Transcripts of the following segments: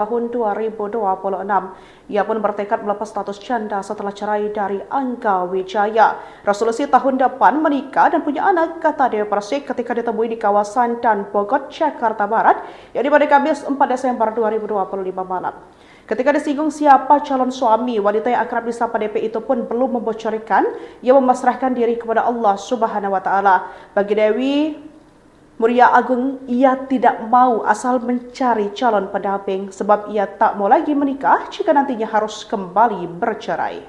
tahun 2026. Ia pun bertekad melepas status janda setelah cerai dari Angga Wijaya. Resolusi tahun depan menikah dan punya anak, kata Dewi Persik ketika ditemui di kawasan Dan Bogor, Jakarta Barat, yakni pada Kamis 4 Desember 2025 malam. Ketika disinggung siapa calon suami, wanita yang akrab disapa DP itu pun belum membocorkan. Ia memasrahkan diri kepada Allah Subhanahu wa Ta'ala. Bagi Dewi Muria Agung, ia tidak mau asal mencari calon pendamping sebab ia tak mau lagi menikah jika nantinya harus kembali bercerai.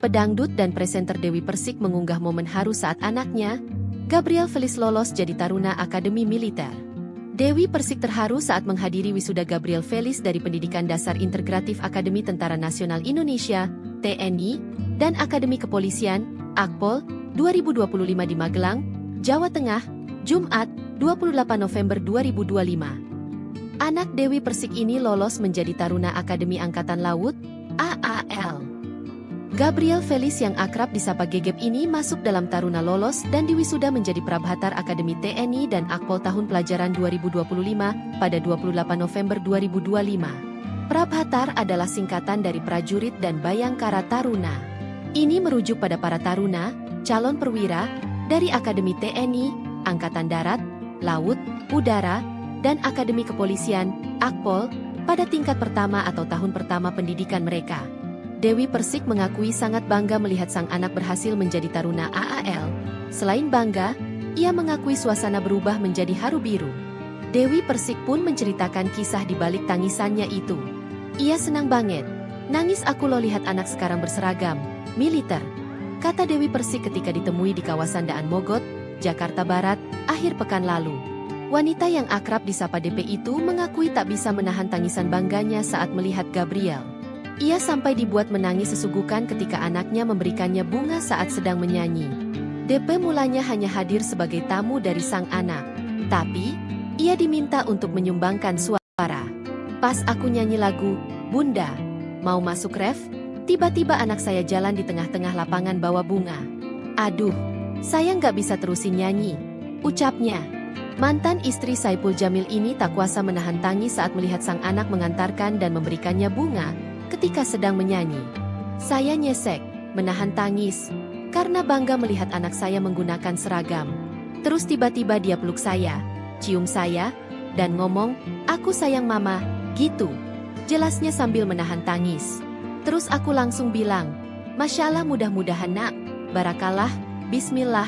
Pedangdut dan presenter Dewi Persik mengunggah momen haru saat anaknya, Gabriel Feliz, lolos jadi Taruna Akademi Militer. Dewi Persik terharu saat menghadiri wisuda Gabriel Feliz dari Pendidikan Dasar Integratif Akademi Tentara Nasional Indonesia, TNI, dan Akademi Kepolisian, Akpol, 2025 di Magelang, Jawa Tengah, Jumat, 28 November 2025. Anak Dewi Persik ini lolos menjadi Taruna Akademi Angkatan Laut, AAL. Gabriel Feliz yang akrab disapa Gegep ini masuk dalam Taruna lolos dan diwisuda menjadi Prabhatar Akademi TNI dan Akpol tahun pelajaran 2025 pada 28 November 2025. Prabhatar adalah singkatan dari Prajurit dan Bayangkara Taruna. Ini merujuk pada para taruna, calon perwira, dari Akademi TNI, Angkatan Darat, Laut, Udara, dan Akademi Kepolisian, Akpol, pada tingkat pertama atau tahun pertama pendidikan mereka. Dewi Persik mengakui sangat bangga melihat sang anak berhasil menjadi Taruna AAL. Selain bangga, ia mengakui suasana berubah menjadi haru biru. Dewi Persik pun menceritakan kisah di balik tangisannya itu. Ia senang banget. Nangis aku lo lihat anak sekarang berseragam militer, kata Dewi Persik ketika ditemui di kawasan Daan Mogot, Jakarta Barat, akhir pekan lalu. Wanita yang akrab disapa DP itu mengakui tak bisa menahan tangisan bangganya saat melihat Gabriel. Ia sampai dibuat menangis sesugukan ketika anaknya memberikannya bunga saat sedang menyanyi. DP mulanya hanya hadir sebagai tamu dari sang anak, tapi ia diminta untuk menyumbangkan suara. Pas aku nyanyi lagu, Bunda, mau masuk ref? Tiba-tiba anak saya jalan di tengah-tengah lapangan bawa bunga. Aduh, saya nggak bisa terusin nyanyi, ucapnya. Mantan istri Saipul Jamil ini tak kuasa menahan tangis saat melihat sang anak mengantarkan dan memberikannya bunga ketika sedang menyanyi. Saya nyesek, menahan tangis, karena bangga melihat anak saya menggunakan seragam. Terus tiba-tiba dia peluk saya, cium saya, dan ngomong, aku sayang mama, gitu. Jelasnya sambil menahan tangis. Terus aku langsung bilang, Masya Allah, mudah-mudahan nak, barakallah, bismillah.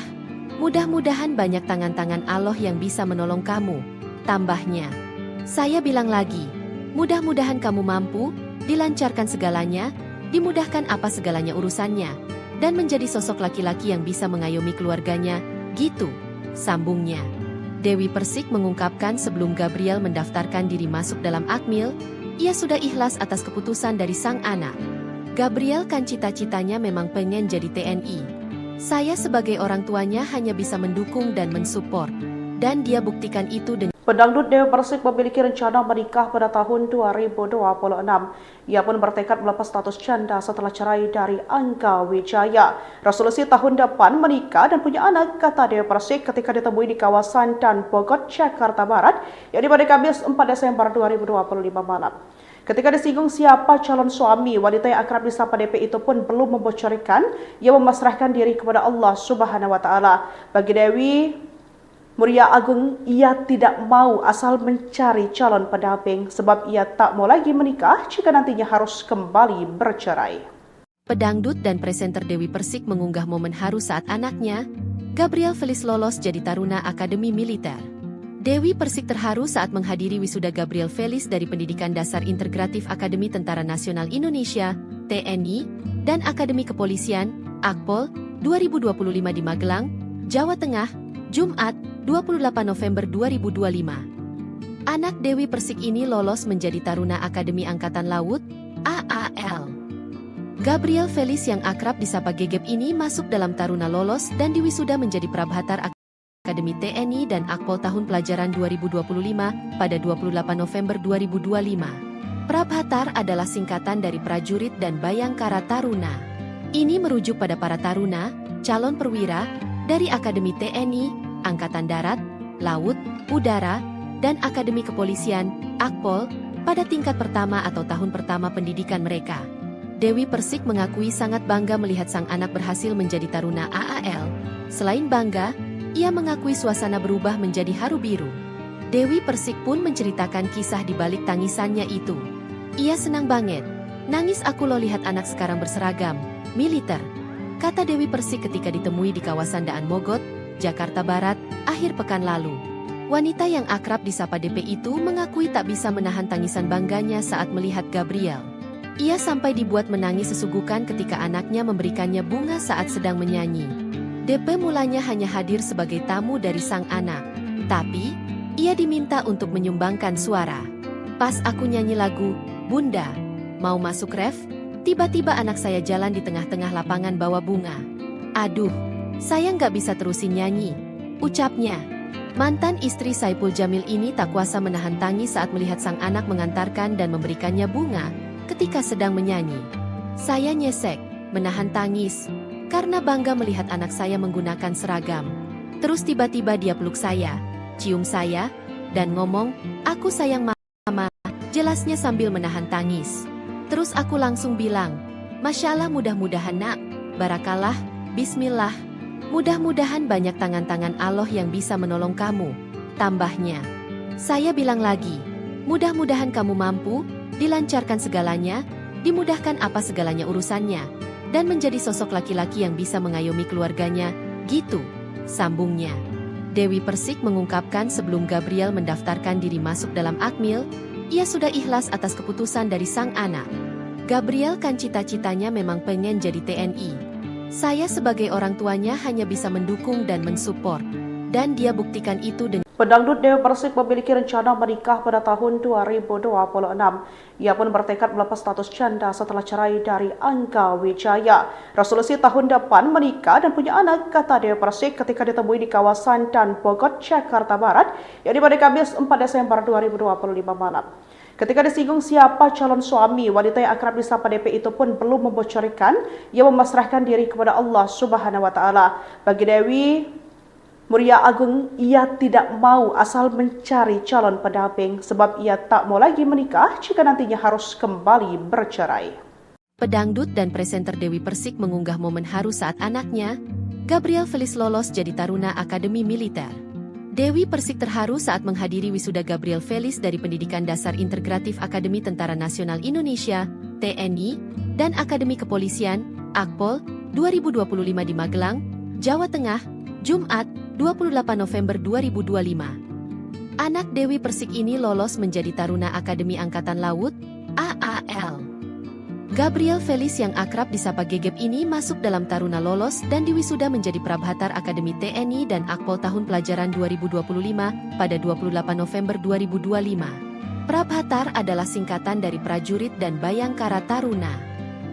Mudah-mudahan banyak tangan-tangan Allah yang bisa menolong kamu, tambahnya. Saya bilang lagi, mudah-mudahan kamu mampu, dilancarkan segalanya, dimudahkan apa segalanya urusannya, dan menjadi sosok laki-laki yang bisa mengayomi keluarganya, gitu, sambungnya. Dewi Persik mengungkapkan sebelum Gabriel mendaftarkan diri masuk dalam Akmil, ia sudah ikhlas atas keputusan dari sang anak. Gabriel kan cita-citanya memang pengen jadi TNI. Saya sebagai orang tuanya hanya bisa mendukung dan mensupport, dan dia buktikan itu dengan... Pedangdut Dewi Persik memiliki rencana menikah pada tahun 2026. Ia pun bertekad melepas status janda setelah cerai dari Angga Wijaya. Resolusi tahun depan menikah dan punya anak, kata Dewi Persik ketika ditemui di kawasan Dan Bogor, Jakarta Barat, yakni pada Kamis 4 Desember 2025 malam. Ketika disinggung siapa calon suami, wanita yang akrab disapa DP itu pun belum membocorkan. Ia memasrahkan diri kepada Allah Subhanahu wa Ta'ala. Bagi Dewi Muria Agung, ia tidak mau asal mencari calon pendamping sebab ia tak mau lagi menikah jika nantinya harus kembali bercerai. Pedangdut dan presenter Dewi Persik mengunggah momen haru saat anaknya, Gabriel Feliz, lolos jadi Taruna Akademi Militer. Dewi Persik terharu saat menghadiri wisuda Gabriel Feliz dari Pendidikan Dasar Integratif Akademi Tentara Nasional Indonesia, TNI, dan Akademi Kepolisian, Akpol, 2025 di Magelang, Jawa Tengah, Jumat, 28 November 2025. Anak Dewi Persik ini lolos menjadi Taruna Akademi Angkatan Laut, AAL. Gabriel Feliz yang akrab disapa Gegep ini masuk dalam Taruna lolos dan diwisuda menjadi Prabhatar Akademi TNI dan Akpol tahun pelajaran 2025 pada 28 November 2025. Prabhatar adalah singkatan dari Prajurit dan Bayangkara Taruna. Ini merujuk pada para taruna, calon perwira, dari Akademi TNI, Angkatan Darat, Laut, Udara, dan Akademi Kepolisian, Akpol, pada tingkat pertama atau tahun pertama pendidikan mereka. Dewi Persik mengakui sangat bangga melihat sang anak berhasil menjadi taruna AAL. Selain bangga, ia mengakui suasana berubah menjadi haru biru. Dewi Persik pun menceritakan kisah di balik tangisannya itu. Ia senang banget. Nangis aku lo lihat anak sekarang berseragam militer, kata Dewi Persik ketika ditemui di kawasan Daan Mogot, Jakarta Barat, akhir pekan lalu. Wanita yang akrab disapa DP itu mengakui tak bisa menahan tangisan bangganya saat melihat Gabriel. Ia sampai dibuat menangis sesugukan ketika anaknya memberikannya bunga saat sedang menyanyi. DP mulanya hanya hadir sebagai tamu dari sang anak, tapi ia diminta untuk menyumbangkan suara. Pas aku nyanyi lagu, Bunda, mau masuk ref? Tiba-tiba anak saya jalan di tengah-tengah lapangan bawa bunga. Aduh, saya nggak bisa terusin nyanyi, ucapnya. Mantan istri Saipul Jamil ini tak kuasa menahan tangis saat melihat sang anak mengantarkan dan memberikannya bunga ketika sedang menyanyi. Saya nyesek, menahan tangis, karena bangga melihat anak saya menggunakan seragam. Terus tiba-tiba dia peluk saya, cium saya, dan ngomong, aku sayang mama, jelasnya sambil menahan tangis. Terus aku langsung bilang, Masya Allah mudah-mudahan nak, barakallah, bismillah. Mudah-mudahan banyak tangan-tangan Allah yang bisa menolong kamu, tambahnya. Saya bilang lagi, mudah-mudahan kamu mampu, dilancarkan segalanya, dimudahkan apa segalanya urusannya, dan menjadi sosok laki-laki yang bisa mengayomi keluarganya, gitu, sambungnya. Dewi Persik mengungkapkan sebelum Gabriel mendaftarkan diri masuk dalam Akmil, ia sudah ikhlas atas keputusan dari sang anak. Gabriel kan cita-citanya memang pengen jadi TNI. Saya sebagai orang tuanya hanya bisa mendukung dan mensupport, dan dia buktikan itu dengan Pedangdut Dewi Persik memiliki rencana menikah pada tahun 2026. Ia pun bertekad melepas status janda setelah cerai dari Angga Wijaya. Resolusi tahun depan menikah dan punya anak, kata Dewi Persik ketika ditemui di kawasan Daan Mogot, Jakarta Barat, yakni pada Kamis 4 Desember 2025 malam. Ketika disinggung siapa calon suami, wanita yang akrab disapa DP itu pun belum membocorkan, ia memasrahkan diri kepada Allah Subhanahu wa Ta'ala. Bagi Dewi Muria Agung, ia tidak mau asal mencari calon pendamping sebab ia tak mau lagi menikah jika nantinya harus kembali bercerai. Pedangdut dan presenter Dewi Persik mengunggah momen haru saat anaknya, Gabriel Feliz lolos jadi taruna Akademi Militer. Dewi Persik terharu saat menghadiri wisuda Gabriel Feliz dari Pendidikan Dasar Integratif Akademi Tentara Nasional Indonesia, TNI, dan Akademi Kepolisian, Akpol, 2025 di Magelang, Jawa Tengah, Jumat, 28 November 2025. Anak Dewi Persik ini lolos menjadi taruna Akademi Angkatan Laut, AAL. Gabriel Feliz yang akrab disapa Gegep ini masuk dalam taruna lolos dan diwisuda menjadi Prabhatar Akademi TNI dan Akpol tahun pelajaran 2025 pada 28 November 2025. Prabhatar adalah singkatan dari prajurit dan Bayangkara Taruna.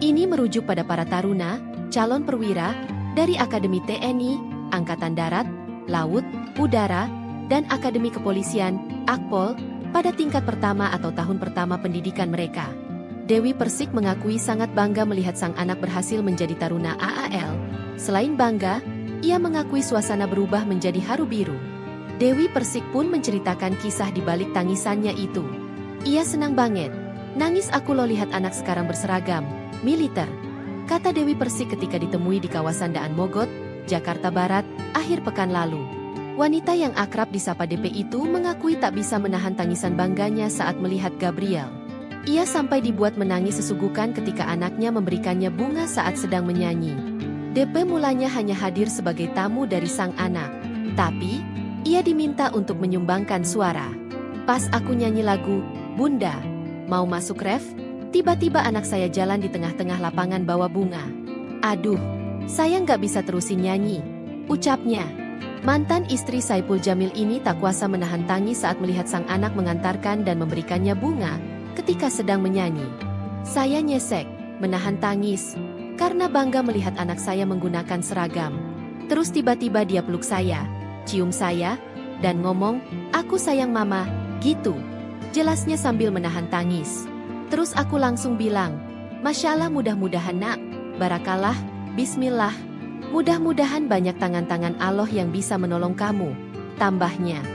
Ini merujuk pada para taruna, calon perwira, dari Akademi TNI, Angkatan Darat, Laut, Udara, dan Akademi Kepolisian, Akpol, pada tingkat pertama atau tahun pertama pendidikan mereka. Dewi Persik mengakui sangat bangga melihat sang anak berhasil menjadi taruna AAL. Selain bangga, ia mengakui suasana berubah menjadi haru biru. Dewi Persik pun menceritakan kisah di balik tangisannya itu. Ia senang banget. Nangis aku lo lihat anak sekarang berseragam militer, kata Dewi Persik ketika ditemui di kawasan Daan Mogot, Jakarta Barat, akhir pekan lalu. Wanita yang akrab disapa DP itu mengakui tak bisa menahan tangisan bangganya saat melihat Gabriel. Ia sampai dibuat menangis sesugukan ketika anaknya memberikannya bunga saat sedang menyanyi. DP mulanya hanya hadir sebagai tamu dari sang anak, tapi ia diminta untuk menyumbangkan suara. Pas aku nyanyi lagu, Bunda, mau masuk ref? Tiba-tiba anak saya jalan di tengah-tengah lapangan bawa bunga. Aduh, saya nggak bisa terusin nyanyi, ucapnya. Mantan istri Saipul Jamil ini tak kuasa menahan tangis saat melihat sang anak mengantarkan dan memberikannya bunga ketika sedang menyanyi. Saya nyesek, menahan tangis, karena bangga melihat anak saya menggunakan seragam. Terus tiba-tiba dia peluk saya, cium saya, dan ngomong, aku sayang mama, gitu. Jelasnya sambil menahan tangis. Terus aku langsung bilang, Masya Allah mudah-mudahan nak, barakallah, bismillah. Mudah-mudahan banyak tangan-tangan Allah yang bisa menolong kamu, tambahnya.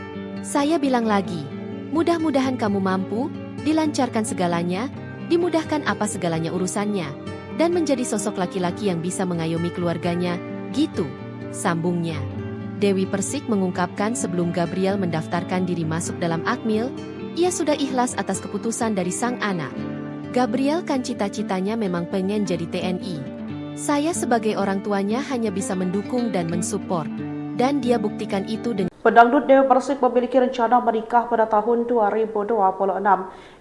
Saya bilang lagi, mudah-mudahan kamu mampu, dilancarkan segalanya, dimudahkan apa segalanya urusannya, dan menjadi sosok laki-laki yang bisa mengayomi keluarganya, gitu, sambungnya. Dewi Persik mengungkapkan sebelum Gabriel mendaftarkan diri masuk dalam Akmil, ia sudah ikhlas atas keputusan dari sang anak. Gabriel kan cita-citanya memang pengen jadi TNI. Saya sebagai orang tuanya hanya bisa mendukung dan mensupport, dan dia buktikan itu dengan Pedangdut Dewi Persik memiliki rencana menikah pada tahun 2026.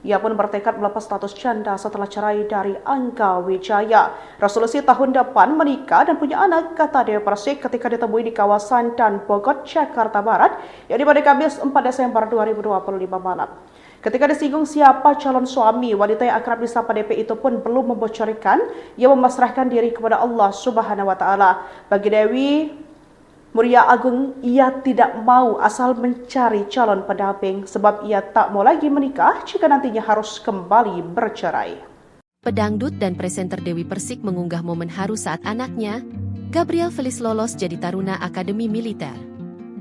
Ia pun bertekad melepas status janda setelah cerai dari Angga Wijaya. Resolusi tahun depan menikah dan punya anak, kata Dewi Persik ketika ditemui di kawasan Dan Bogor, Jakarta Barat, yakni pada Kamis 4 Desember 2025 malam. Ketika disinggung siapa calon suami, wanita yang akrab disapa DP itu pun belum membocorkan, ia memasrahkan diri kepada Allah Subhanahu wa Ta'ala. Bagi Dewi Muria Agung, ia tidak mau asal mencari calon pendamping sebab ia tak mau lagi menikah jika nantinya harus kembali bercerai. Pedangdut dan presenter Dewi Persik mengunggah momen haru saat anaknya, Gabriel Felis lolos jadi Taruna Akademi Militer.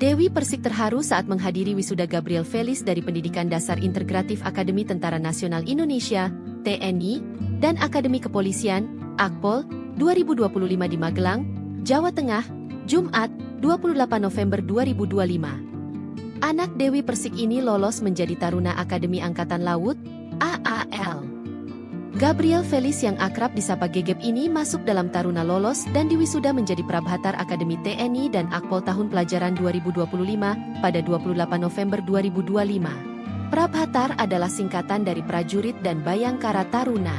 Dewi Persik terharu saat menghadiri wisuda Gabriel Felis dari Pendidikan Dasar Integratif Akademi Tentara Nasional Indonesia, TNI, dan Akademi Kepolisian, Akpol, 2025 di Magelang, Jawa Tengah, Jumat, 28 November 2025. Anak Dewi Persik ini lolos menjadi Taruna Akademi Angkatan Laut, AAL. Gabriel Felis yang akrab disapa Gegep ini masuk dalam Taruna lolos dan diwisuda menjadi Prabhatar Akademi TNI dan Akpol tahun pelajaran 2025 pada 28 November 2025. Prabhatar adalah singkatan dari Prajurit dan Bayangkara Taruna.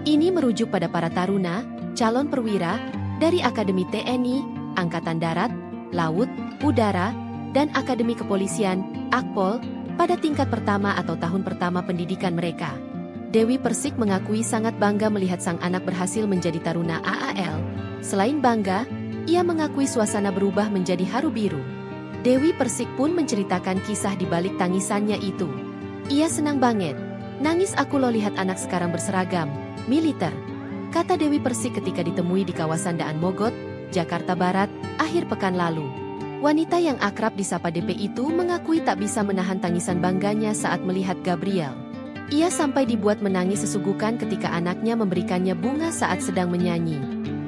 Ini merujuk pada para taruna, calon perwira, dari Akademi TNI, Angkatan Darat, Laut, Udara, dan Akademi Kepolisian, Akpol, pada tingkat pertama atau tahun pertama pendidikan mereka. Dewi Persik mengakui sangat bangga melihat sang anak berhasil menjadi Taruna AAL. Selain bangga, ia mengakui suasana berubah menjadi haru biru. Dewi Persik pun menceritakan kisah di balik tangisannya itu. Ia senang banget. Nangis aku lo lihat anak sekarang berseragam, militer, kata Dewi Persik ketika ditemui di kawasan Daan Mogot, Jakarta Barat, akhir pekan lalu. Wanita yang akrab disapa DP itu mengakui tak bisa menahan tangisan bangganya saat melihat Gabriel. Ia sampai dibuat menangis sesugukan ketika anaknya memberikannya bunga saat sedang menyanyi.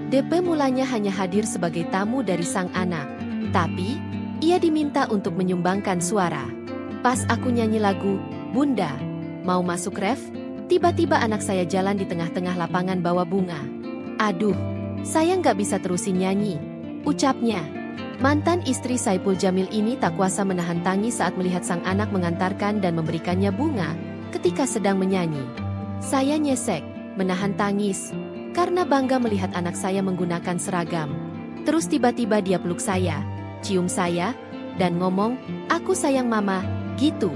DP mulanya hanya hadir sebagai tamu dari sang anak, tapi ia diminta untuk menyumbangkan suara. Pas aku nyanyi lagu, Bunda, mau masuk ref? Tiba-tiba anak saya jalan di tengah-tengah lapangan bawa bunga. Aduh, saya nggak bisa terusin nyanyi, ucapnya. Mantan istri Saipul Jamil ini tak kuasa menahan tangis saat melihat sang anak mengantarkan dan memberikannya bunga ketika sedang menyanyi. Saya nyesek, menahan tangis, karena bangga melihat anak saya menggunakan seragam. Terus tiba-tiba dia peluk saya, cium saya, dan ngomong, aku sayang mama, gitu.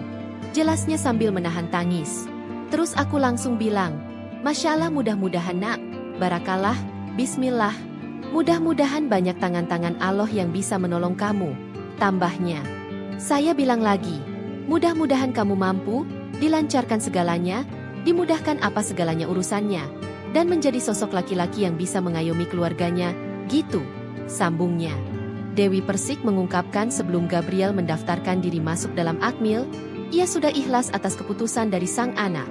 Jelasnya sambil menahan tangis. Terus aku langsung bilang, Masya Allah mudah-mudahan nak, barakallah, Bismillah, mudah-mudahan banyak tangan-tangan Allah yang bisa menolong kamu, tambahnya. Saya bilang lagi, mudah-mudahan kamu mampu, dilancarkan segalanya, dimudahkan apa segalanya urusannya, dan menjadi sosok laki-laki yang bisa mengayomi keluarganya, gitu, sambungnya. Dewi Persik mengungkapkan sebelum Gabriel mendaftarkan diri masuk dalam Akmil, ia sudah ikhlas atas keputusan dari sang anak.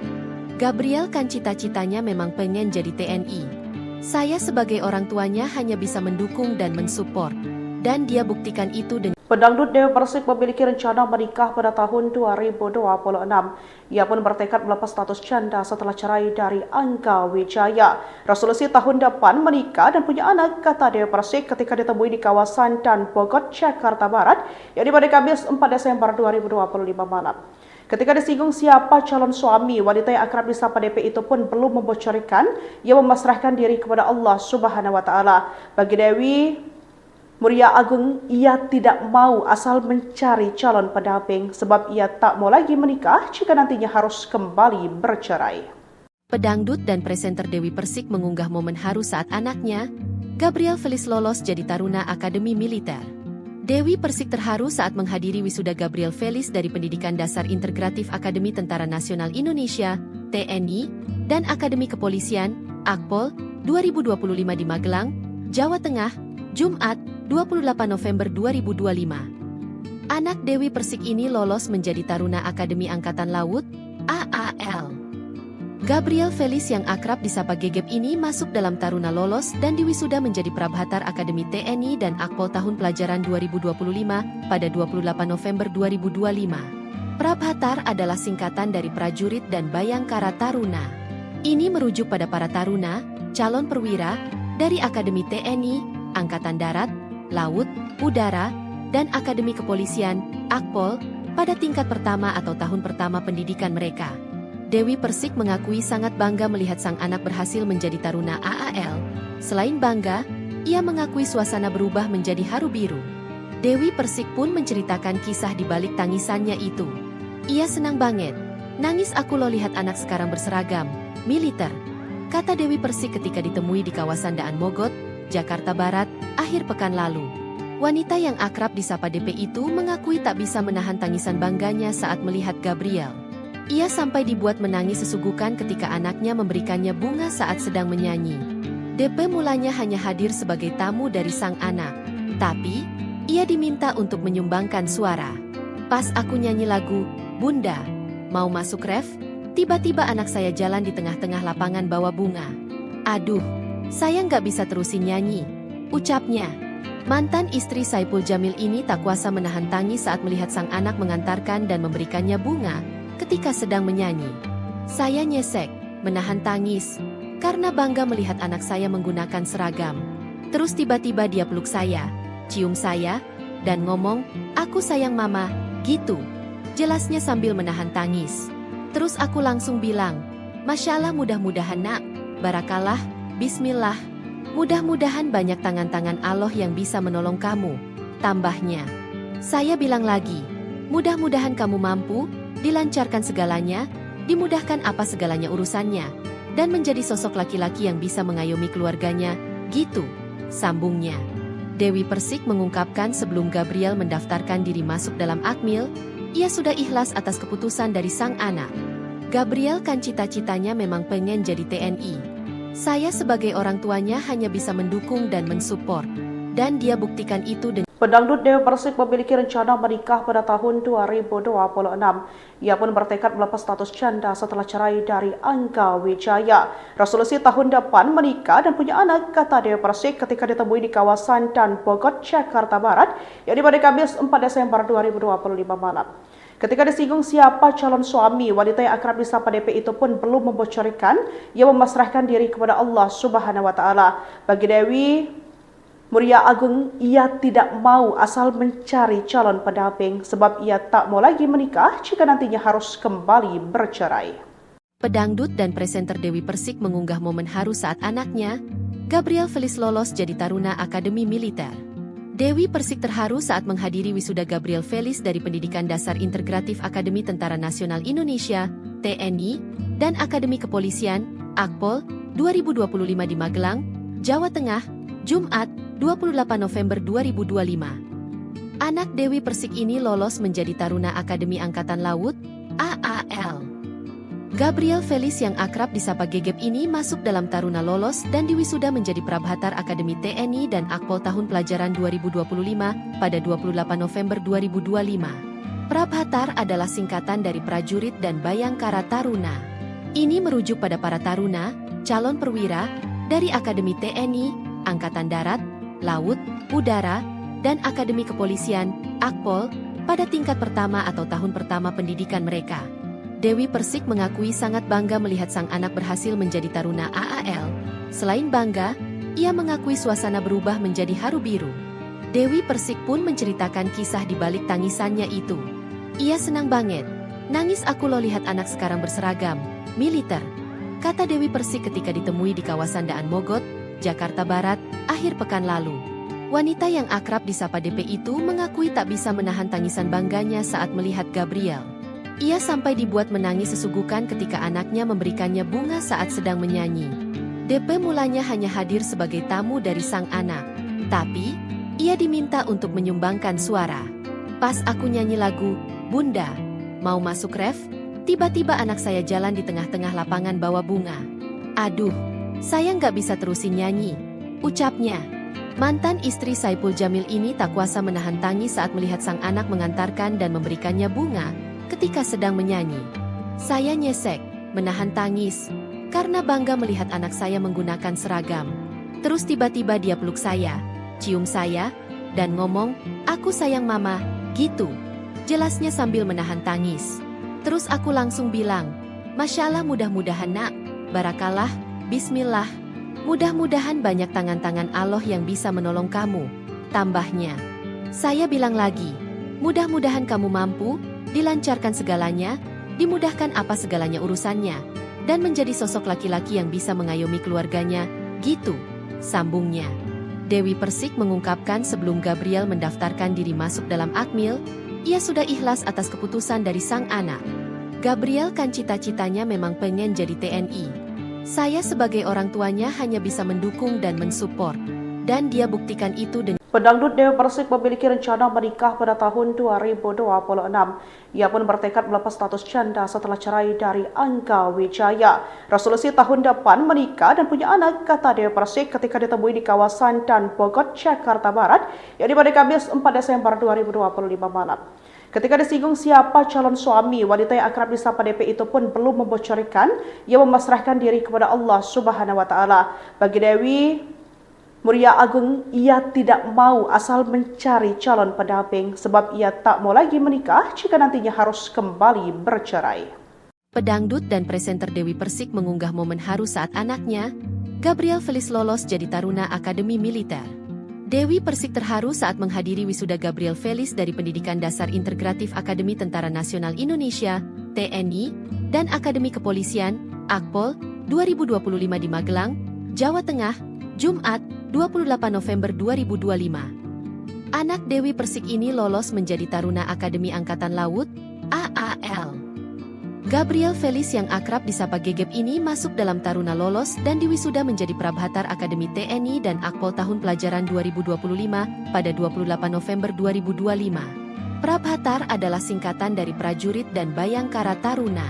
Gabriel kan cita-citanya memang pengen jadi TNI. Saya sebagai orang tuanya hanya bisa mendukung dan mensupport, dan dia buktikan itu dengan Pedangdut Dewi Persik memiliki rencana menikah pada tahun 2026. Ia pun bertekad melepas status janda setelah cerai dari Angga Wijaya. Resolusi tahun depan menikah dan punya anak, kata Dewi Persik ketika ditemui di kawasan Dan Bogor, Jakarta Barat, yakni pada Kamis 4 Desember 2025 malam. Ketika disinggung siapa calon suami, wanita yang akrab disapa DP itu pun belum membocorkan, ia memasrahkan diri kepada Allah Subhanahu wa Ta'ala. Bagi Dewi Muria Agung, ia tidak mau asal mencari calon pendamping sebab ia tak mau lagi menikah jika nantinya harus kembali bercerai. Pedangdut dan presenter Dewi Persik mengunggah momen haru saat anaknya, Gabriel Felis lolos jadi Taruna Akademi Militer. Dewi Persik terharu saat menghadiri wisuda Gabriel Felis dari Pendidikan Dasar Integratif Akademi Tentara Nasional Indonesia, TNI, dan Akademi Kepolisian, Akpol, 2025 di Magelang, Jawa Tengah, Jumat, 28 November 2025. Anak Dewi Persik ini lolos menjadi Taruna Akademi Angkatan Laut, AAL. Gabriel Felis yang akrab disapa Gegep ini masuk dalam taruna lolos dan diwisuda menjadi Prabhatar Akademi TNI dan Akpol tahun pelajaran 2025 pada 28 November 2025. Prabhatar adalah singkatan dari prajurit dan Bayangkara Taruna. Ini merujuk pada para taruna, calon perwira, dari Akademi TNI, Angkatan Darat, Laut, Udara, dan Akademi Kepolisian, Akpol, pada tingkat pertama atau tahun pertama pendidikan mereka. Dewi Persik mengakui sangat bangga melihat sang anak berhasil menjadi taruna AAL. Selain bangga, ia mengakui suasana berubah menjadi haru biru. Dewi Persik pun menceritakan kisah di balik tangisannya itu. Ia senang banget. Nangis aku lo lihat anak sekarang berseragam, militer. Kata Dewi Persik ketika ditemui di kawasan Daan Mogot, Jakarta Barat, akhir pekan lalu. Wanita yang akrab disapa DP itu mengakui tak bisa menahan tangisan bangganya saat melihat Gabriel. Ia sampai dibuat menangis sesugukan ketika anaknya memberikannya bunga saat sedang menyanyi. DP mulanya hanya hadir sebagai tamu dari sang anak. Tapi, ia diminta untuk menyumbangkan suara. Pas aku nyanyi lagu, Bunda, mau masuk ref? Tiba-tiba anak saya jalan di tengah-tengah lapangan bawa bunga. Aduh, saya nggak bisa terusin nyanyi, ucapnya. Mantan istri Saipul Jamil ini tak kuasa menahan tangis saat melihat sang anak mengantarkan dan memberikannya bunga ketika sedang menyanyi. Saya nyesek, menahan tangis, karena bangga melihat anak saya menggunakan seragam. Terus tiba-tiba dia peluk saya, cium saya, dan ngomong, aku sayang mama, gitu. Jelasnya sambil menahan tangis. Terus aku langsung bilang, Masya Allah mudah-mudahan nak, barakallah, bismillah. Mudah-mudahan banyak tangan-tangan Allah yang bisa menolong kamu. Tambahnya, saya bilang lagi, mudah-mudahan kamu mampu, dilancarkan segalanya, dimudahkan apa segalanya urusannya, dan menjadi sosok laki-laki yang bisa mengayomi keluarganya, gitu, sambungnya. Dewi Persik mengungkapkan sebelum Gabriel mendaftarkan diri masuk dalam Akmil, ia sudah ikhlas atas keputusan dari sang anak. Gabriel kan cita-citanya memang pengen jadi TNI. Saya sebagai orang tuanya hanya bisa mendukung dan mensupport, dan dia buktikan itu dengan Pedangdut Dewi Persik memiliki rencana menikah pada tahun 2026. Ia pun bertekad melepas status janda setelah cerai dari Angga Wijaya. Resolusi tahun depan menikah dan punya anak, kata Dewi Persik ketika ditemui di kawasan Daan Mogot, Jakarta Barat, yang pada Kamis 4 Desember 2025 malam. Ketika disinggung siapa calon suami, wanita yang akrab disapa DP itu pun belum membocorkan, ia memasrahkan diri kepada Allah Subhanahu wa Ta'ala. Bagi Dewi Muria Agung, ia tidak mau asal mencari calon pendamping sebab ia tak mau lagi menikah jika nantinya harus kembali bercerai. Pedangdut dan presenter Dewi Persik mengunggah momen haru saat anaknya, Gabriel Felis lolos jadi taruna Akademi Militer. Dewi Persik terharu saat menghadiri wisuda Gabriel Felis dari Pendidikan Dasar Integratif Akademi Tentara Nasional Indonesia, TNI, dan Akademi Kepolisian, Akpol, 2025 di Magelang, Jawa Tengah, Jumat, 28 November 2025. Anak Dewi Persik ini lolos menjadi taruna Akademi Angkatan Laut, AAL. Gabriel Felis yang akrab disapa Gegep ini masuk dalam taruna lolos dan diwisuda menjadi Prabhatar Akademi TNI dan Akpol tahun pelajaran 2025 pada 28 November 2025. Prabhatar adalah singkatan dari prajurit dan Bayangkara Taruna. Ini merujuk pada para taruna, calon perwira, dari Akademi TNI, Angkatan Darat, Laut, Udara, dan Akademi Kepolisian, Akpol, pada tingkat pertama atau tahun pertama pendidikan mereka. Dewi Persik mengakui sangat bangga melihat sang anak berhasil menjadi taruna AAL. Selain bangga, ia mengakui suasana berubah menjadi haru biru. Dewi Persik pun menceritakan kisah di balik tangisannya itu. Ia senang banget. Nangis aku lo lihat anak sekarang berseragam, militer. Kata Dewi Persik ketika ditemui di kawasan Daan Mogot, Jakarta Barat, akhir pekan lalu. Wanita yang akrab disapa DP itu mengakui tak bisa menahan tangisan bangganya saat melihat Gabriel. Ia sampai dibuat menangis sesugukan ketika anaknya memberikannya bunga saat sedang menyanyi. DP mulanya hanya hadir sebagai tamu dari sang anak. Tapi, ia diminta untuk menyumbangkan suara. Pas aku nyanyi lagu, Bunda, mau masuk ref? Tiba-tiba anak saya jalan di tengah-tengah lapangan bawa bunga. Aduh, saya nggak bisa terusin nyanyi, ucapnya. Mantan istri Saipul Jamil ini tak kuasa menahan tangis saat melihat sang anak mengantarkan dan memberikannya bunga ketika sedang menyanyi. Saya nyesek, menahan tangis, karena bangga melihat anak saya menggunakan seragam. Terus tiba-tiba dia peluk saya, cium saya, dan ngomong, "Aku sayang mama," gitu. Jelasnya sambil menahan tangis. Terus aku langsung bilang, "Masya Allah, mudah-mudahan nak, barakallah, bismillah. Mudah-mudahan banyak tangan-tangan Allah yang bisa menolong kamu," tambahnya. Saya bilang lagi, "Mudah-mudahan kamu mampu, dilancarkan segalanya, dimudahkan apa segalanya urusannya, dan menjadi sosok laki-laki yang bisa mengayomi keluarganya," gitu, sambungnya. Dewi Persik mengungkapkan sebelum Gabriel mendaftarkan diri masuk dalam Akmil, ia sudah ikhlas atas keputusan dari sang anak. Gabriel kan cita-citanya memang pengen jadi TNI. Saya sebagai orang tuanya hanya bisa mendukung dan mensupport, dan dia buktikan itu dengan Pedangdut Dewi Persik memiliki rencana menikah pada tahun 2026. Ia pun bertekad melepas status janda setelah cerai dari Angga Wijaya. Resolusi tahun depan menikah dan punya anak, kata Dewi Persik ketika ditemui di kawasan Dan Bogor, Jakarta Barat, yakni pada Kamis 4 Desember 2025 malam. Ketika disinggung siapa calon suami, wanita yang akrab disapa DP itu pun belum membocorkan, ia memasrahkan diri kepada Allah Subhanahu wa Ta'ala. Bagi Dewi Muria Agung, ia tidak mau asal mencari calon pendamping sebab ia tak mau lagi menikah jika nantinya harus kembali bercerai. Pedangdut dan presenter Dewi Persik mengunggah momen haru saat anaknya, Gabriel Feliz lolos jadi Taruna Akademi Militer. Dewi Persik terharu saat menghadiri wisuda Gabriel Feliz dari Pendidikan Dasar Integratif Akademi Tentara Nasional Indonesia, TNI, dan Akademi Kepolisian, Akpol, 2025 di Magelang, Jawa Tengah, Jumat, 28 November 2025. Anak Dewi Persik ini lolos menjadi Taruna Akademi Angkatan Laut, AAL. Gabriel Feliz yang akrab disapa Gegep ini masuk dalam Taruna lolos dan diwisuda menjadi Prabhatar Akademi TNI dan Akpol tahun pelajaran 2025 pada 28 November 2025. Prabhatar adalah singkatan dari Prajurit dan Bayangkara Taruna.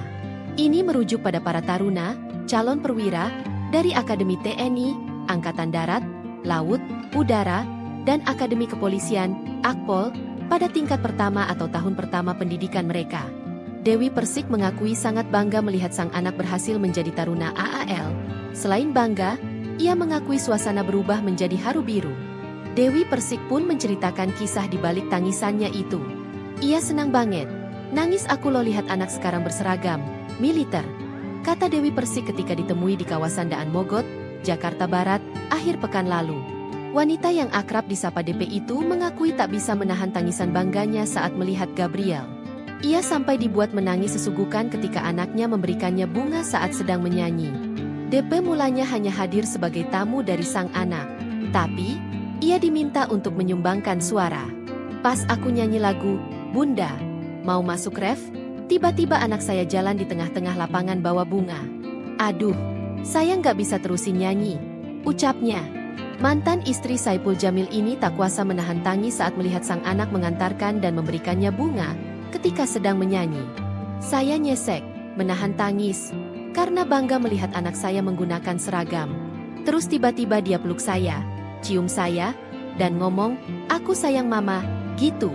Ini merujuk pada para taruna, calon perwira, dari Akademi TNI, Angkatan Darat, Laut, Udara, dan Akademi Kepolisian, Akpol, pada tingkat pertama atau tahun pertama pendidikan mereka. Dewi Persik mengakui sangat bangga melihat sang anak berhasil menjadi Taruna AAL. Selain bangga, ia mengakui suasana berubah menjadi haru biru. Dewi Persik pun menceritakan kisah di balik tangisannya itu. "Ia senang banget. Nangis aku lo lihat anak sekarang berseragam militer," kata Dewi Persik ketika ditemui di kawasan Daan Mogot, Jakarta Barat, akhir pekan lalu. Wanita yang akrab disapa DP itu mengakui tak bisa menahan tangisan bangganya saat melihat Gabriel. Ia sampai dibuat menangis sesugukan ketika anaknya memberikannya bunga saat sedang menyanyi. DP mulanya hanya hadir sebagai tamu dari sang anak, tapi ia diminta untuk menyumbangkan suara. "Pas aku nyanyi lagu, Bunda, mau masuk ref, tiba-tiba anak saya jalan di tengah-tengah lapangan bawa bunga. Aduh, saya nggak bisa terusin nyanyi," ucapnya. Mantan istri Saipul Jamil ini tak kuasa menahan tangis saat melihat sang anak mengantarkan dan memberikannya bunga ketika sedang menyanyi. "Saya nyesek, menahan tangis, karena bangga melihat anak saya menggunakan seragam. Terus tiba-tiba dia peluk saya, cium saya, dan ngomong, 'Aku sayang mama,' gitu."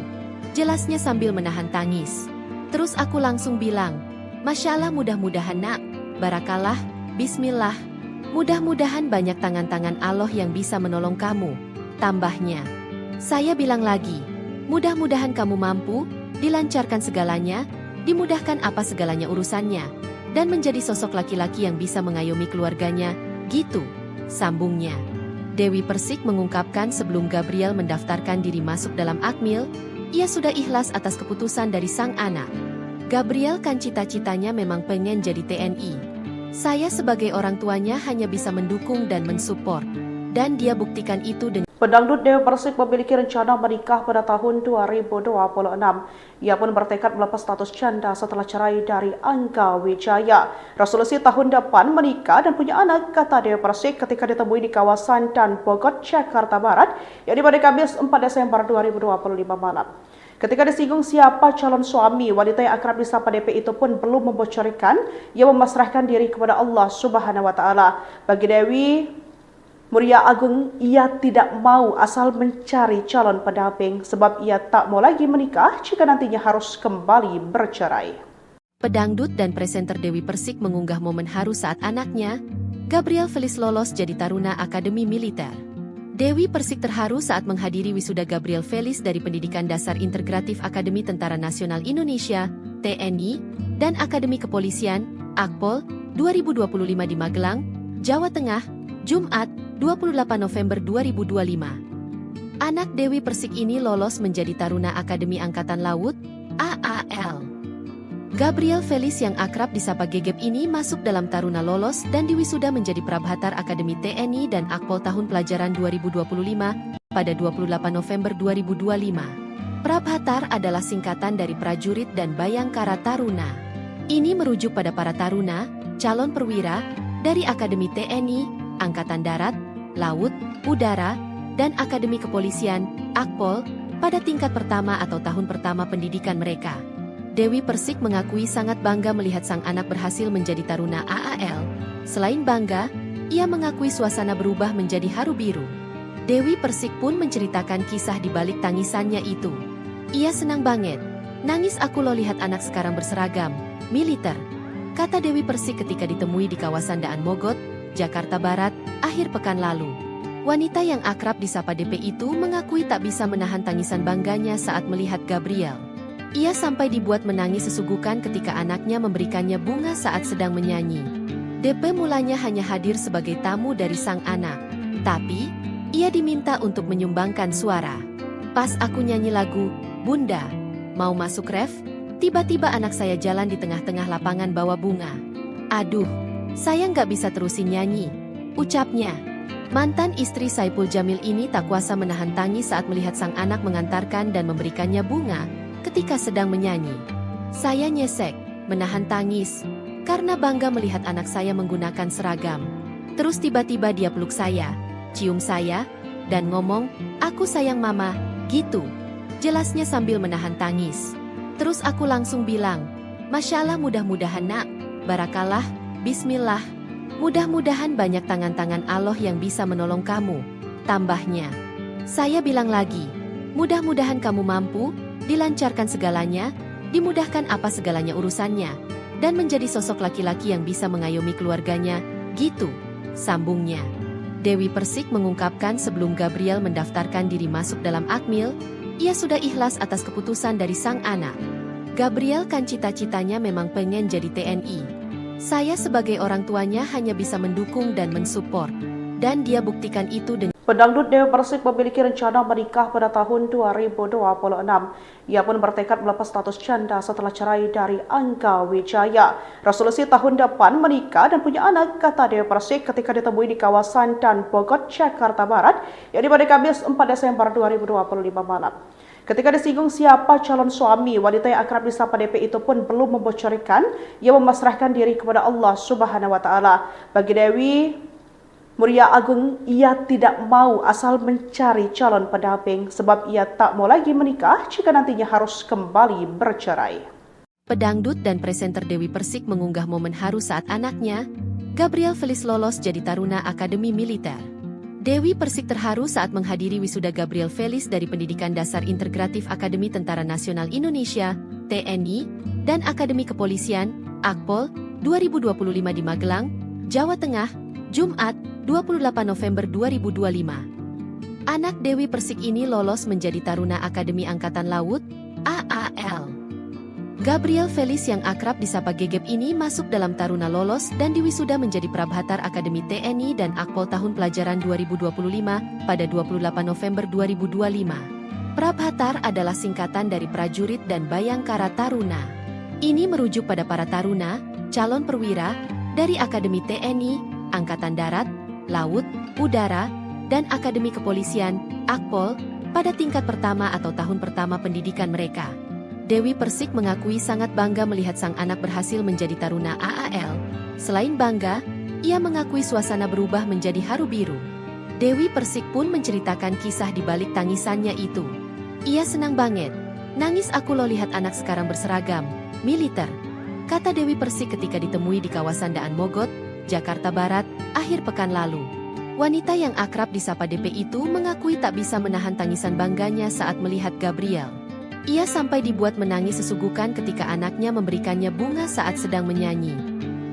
Jelasnya sambil menahan tangis. Terus aku langsung bilang, "Masya Allah, mudah-mudahan nak, barakallah, bismillah. Mudah-mudahan banyak tangan-tangan Allah yang bisa menolong kamu," tambahnya. Saya bilang lagi, "Mudah-mudahan kamu mampu, dilancarkan segalanya, dimudahkan apa segalanya urusannya, dan menjadi sosok laki-laki yang bisa mengayomi keluarganya," gitu, sambungnya. Dewi Persik mengungkapkan sebelum Gabriel mendaftarkan diri masuk dalam Akmil, ia sudah ikhlas atas keputusan dari sang anak. Gabriel kan cita-citanya memang pengen jadi TNI. Saya sebagai orang tuanya hanya bisa mendukung dan mensupport, dan dia buktikan itu dengan Pedangdut Dewi Persik memiliki rencana menikah pada tahun 2026. Ia pun bertekad melepas status janda setelah cerai dari Angga Wijaya. Resolusi tahun depan menikah dan punya anak, kata Dewi Persik ketika ditemui di kawasan Dan Bogor, Jakarta Barat, yakni pada Kamis 4 Desember 2025 malam. Ketika disinggung siapa calon suami, wanita yang akrab disapa DP itu pun belum membocorkan, ia memasrahkan diri kepada Allah Subhanahu wa Ta'ala. Bagi Dewi Muria Agung, ia tidak mau asal mencari calon pendamping sebab ia tak mau lagi menikah jika nantinya harus kembali bercerai. Pedangdut dan presenter Dewi Persik mengunggah momen haru saat anaknya, Gabriel Felice lolos jadi Taruna Akademi Militer. Dewi Persik terharu saat menghadiri wisuda Gabriel Felice dari Pendidikan Dasar Integratif Akademi Tentara Nasional Indonesia, TNI, dan Akademi Kepolisian, Akpol, 2025 di Magelang, Jawa Tengah, Jumat, 28 November 2025. Anak Dewi Persik ini lolos menjadi Taruna Akademi Angkatan Laut, AAL. Gabriel Felice yang akrab disapa Gegep ini masuk dalam Taruna lolos dan diwisuda menjadi Prabhatar Akademi TNI dan Akpol tahun pelajaran 2025 pada 28 November 2025. Prabhatar adalah singkatan dari Prajurit dan Bayangkara Taruna. Ini merujuk pada para taruna, calon perwira, dari Akademi TNI, Angkatan Darat, Laut, Udara, dan Akademi Kepolisian, Akpol, pada tingkat pertama atau tahun pertama pendidikan mereka. Dewi Persik mengakui sangat bangga melihat sang anak berhasil menjadi Taruna AAL. Selain bangga, ia mengakui suasana berubah menjadi haru biru. Dewi Persik pun menceritakan kisah di balik tangisannya itu. Ia senang banget. Nangis aku lo lihat anak sekarang berseragam, militer, kata Dewi Persik ketika ditemui di kawasan Daan Mogot, Jakarta Barat, akhir pekan lalu. Wanita yang akrab disapa DP itu mengakui tak bisa menahan tangisan bangganya saat melihat Gabriel. Ia sampai dibuat menangis sesugukan ketika anaknya memberikannya bunga saat sedang menyanyi. DP mulanya hanya hadir sebagai tamu dari sang anak. Tapi, ia diminta untuk menyumbangkan suara. Pas aku nyanyi lagu, Bunda, mau masuk ref? Tiba-tiba anak saya jalan di tengah-tengah lapangan bawa bunga. Aduh, saya nggak bisa terusin nyanyi, ucapnya. Mantan istri Saipul Jamil ini tak kuasa menahan tangis saat melihat sang anak mengantarkan dan memberikannya bunga ketika sedang menyanyi. Saya nyesek, menahan tangis, karena bangga melihat anak saya menggunakan seragam. Terus tiba-tiba dia peluk saya, cium saya, dan ngomong, aku sayang mama, gitu. Jelasnya sambil menahan tangis. Terus aku langsung bilang, Masya Allah mudah-mudahan nak, barakallah, bismillah. Mudah-mudahan banyak tangan-tangan Allah yang bisa menolong kamu, tambahnya. Saya bilang lagi, mudah-mudahan kamu mampu, dilancarkan segalanya, dimudahkan apa segalanya urusannya, dan menjadi sosok laki-laki yang bisa mengayomi keluarganya, gitu, sambungnya. Dewi Persik mengungkapkan sebelum Gabriel mendaftarkan diri masuk dalam Akmil, ia sudah ikhlas atas keputusan dari sang anak. Gabriel kan cita-citanya memang pengen jadi TNI. Saya sebagai orang tuanya hanya bisa mendukung dan mensupport, dan dia buktikan itu dengan Pedangdut Dewi Persik memiliki rencana menikah pada tahun 2026. Ia pun bertekad melepas status janda setelah cerai dari Angga Wijaya. Resolusi tahun depan menikah dan punya anak, kata Dewi Persik ketika ditemui di kawasan Daan Mogot, Jakarta Barat, yang pada Kamis 4 Desember 2025 malam. Ketika disinggung siapa calon suami, wanita yang akrab disapa DP itu pun belum membocorkan, ia memasrahkan diri kepada Allah Subhanahu wa Ta'ala. Bagi Dewi Muria Agung, ia tidak mau asal mencari calon pendamping sebab ia tak mau lagi menikah jika nantinya harus kembali bercerai. Pedangdut dan presenter Dewi Persik mengunggah momen haru saat anaknya, Gabriel Felice lolos jadi Taruna Akademi Militer. Dewi Persik terharu saat menghadiri wisuda Gabriel Felice dari Pendidikan Dasar Integratif Akademi Tentara Nasional Indonesia, TNI, dan Akademi Kepolisian, Akpol, 2025 di Magelang, Jawa Tengah, Jumat, 28 November 2025. Anak Dewi Persik ini lolos menjadi Taruna Akademi Angkatan Laut, AAL. Gabriel Felice yang akrab disapa Gegep ini masuk dalam Taruna lolos dan diwisuda menjadi Prabhatar Akademi TNI dan Akpol tahun pelajaran 2025 pada 28 November 2025. Prabhatar adalah singkatan dari Prajurit dan Bayangkara Taruna. Ini merujuk pada para taruna, calon perwira, dari Akademi TNI, Angkatan Darat, Laut, Udara, dan Akademi Kepolisian, Akpol, pada tingkat pertama atau tahun pertama pendidikan mereka. Dewi Persik mengakui sangat bangga melihat sang anak berhasil menjadi Taruna AAL. Selain bangga, ia mengakui suasana berubah menjadi haru biru. Dewi Persik pun menceritakan kisah di balik tangisannya itu. Ia senang banget. Nangis aku lo lihat anak sekarang berseragam, militer, kata Dewi Persik ketika ditemui di kawasan Daan Mogot, Jakarta Barat, akhir pekan lalu. Wanita yang akrab disapa DP itu mengakui tak bisa menahan tangisan bangganya saat melihat Gabriel. Ia sampai dibuat menangis sesugukan ketika anaknya memberikannya bunga saat sedang menyanyi.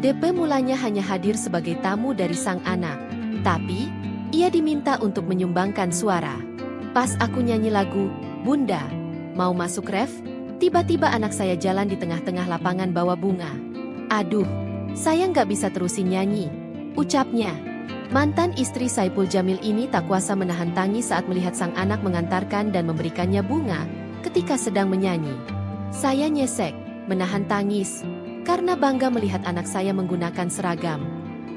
DP mulanya hanya hadir sebagai tamu dari sang anak, tapi ia diminta untuk menyumbangkan suara. Pas aku nyanyi lagu, "Bunda, mau masuk ref?" Tiba-tiba anak saya jalan di tengah-tengah lapangan bawa bunga. "Aduh, saya nggak bisa terusin nyanyi," ucapnya. Mantan istri Saipul Jamil ini tak kuasa menahan tangis saat melihat sang anak mengantarkan dan memberikannya bunga ketika sedang menyanyi. Saya nyesek, menahan tangis, karena bangga melihat anak saya menggunakan seragam.